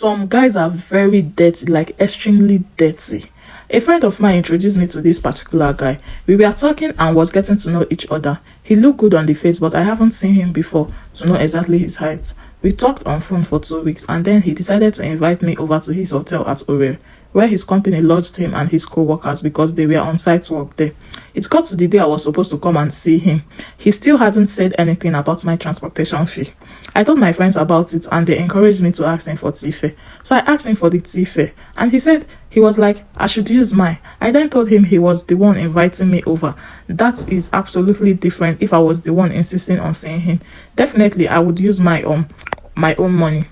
Some guys are very dirty, like extremely dirty. A friend of mine introduced me to this particular guy. We were talking and was getting to know each other. He looked good on the face, but I haven't seen him before to know exactly his height. We talked on phone for 2 weeks and then he decided to invite me over to his hotel at Owerri, where his company lodged him and his co-workers because they were on site work there. It got to the day I was supposed to come and see him. He still hadn't said anything about my transportation fee. I told my friends about it and they encouraged me to ask him for tea fare. So I asked him for the tea fare and he said he was like, I should use mine. I then told him he was the one inviting me over. That is absolutely different if I was the one insisting on seeing him. Definitely I would use my own money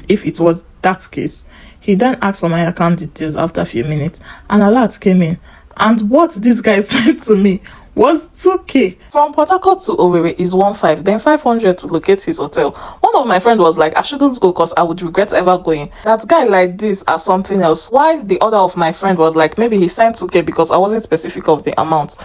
if it was that case. He then asked for my account details after a few minutes. An alert came in. And what this guy sent to me was 2k. From Port Harcourt to Owerri is 1.5, then 500 to locate his hotel. One of my friends was like, I shouldn't go because I would regret ever going. That guy like this or something else. While the other of my friend was like, maybe he sent 2k because I wasn't specific of the amount.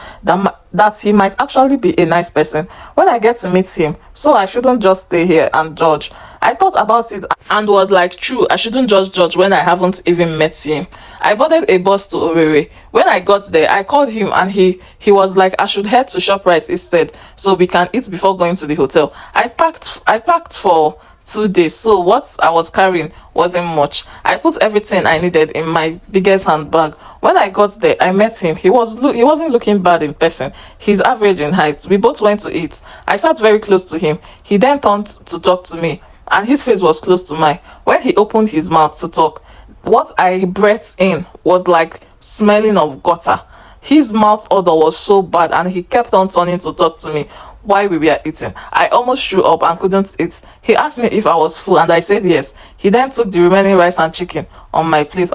That he might actually be a nice person when I get to meet him, so I shouldn't just stay here and judge. I thought about it and was like, true, I shouldn't just judge when I haven't even met him. I boarded a bus to Owerri. When I got there, I called him and he was like, I should head to ShopRite instead so we can eat before going to the hotel. I packed for 2 days, so what I was carrying wasn't much. I put everything I needed in my biggest handbag. When I got there, I met him. He wasn't looking bad in person. He's average in height. We both went to eat. I sat very close to him. He then turned to talk to me and his face was close to mine. When he opened his mouth to talk, what I breathed in was like smelling of gutter. His mouth odor was so bad and he kept on turning to talk to me while we were eating. I almost threw up and couldn't eat. He asked me if I was full and I said yes. He then took the remaining rice and chicken on my plate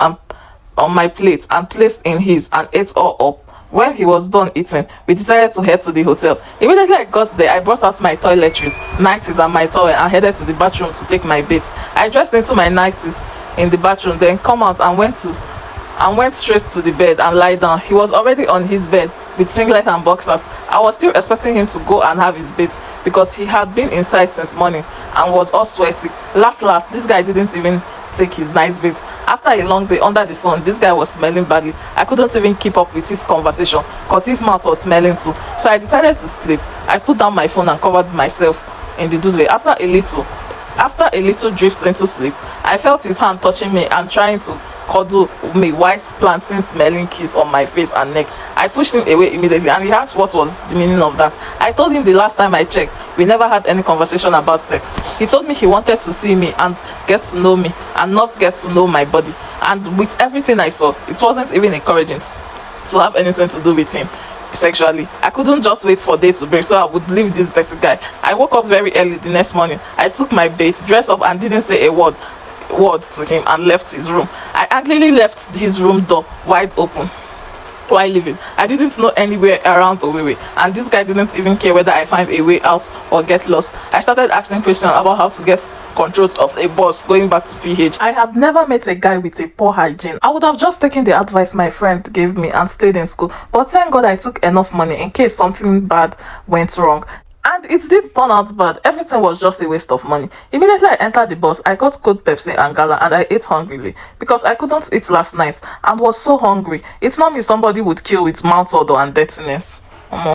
and placed in his and ate all up. When he was done eating, we decided to head to the hotel. Immediately I got there, I brought out my toiletries, nighties and my towel and headed to the bathroom to take my bath. I dressed into my nighties in the bathroom, then come out and went straight to the bed and lie down. He was already on his bed with singlet and boxers. I was still expecting him to go and have his bath because he had been inside since morning and was all sweaty. Last, this guy didn't even take his nice bath. After a long day under the sun, this guy was smelling badly. I couldn't even keep up with his conversation because his mouth was smelling too. So I decided to sleep. I put down my phone and covered myself in the duvet. After a little drift into sleep, I felt his hand touching me and trying to cuddle me while planting smelling kiss on my face and neck. I pushed him away immediately and he asked what was the meaning of that. I told him the last time I checked, we never had any conversation about sex. He told me he wanted to see me and get to know me and not get to know my body. And with everything I saw, it wasn't even encouraging to have anything to do with him sexually. I couldn't just wait for day to break, so I would leave this dirty guy. I woke up very early the next morning. I took my bath, dressed up and didn't say a word to him and left his room. I angrily left his room door wide open while leaving. I didn't know anywhere around Owerri and this guy didn't even care whether I find a way out or get lost. I started asking questions about how to get control of a bus going back to PH. I have never met a guy with a poor hygiene. I would have just taken the advice my friend gave me and stayed in school, but thank God I took enough money in case something bad went wrong. And it did turn out bad. Everything was just a waste of money. Immediately I entered the bus, I got cold Pepsi and Gala and I ate hungrily because I couldn't eat last night and was so hungry. It's not me somebody would kill with mouth odor and dirtiness.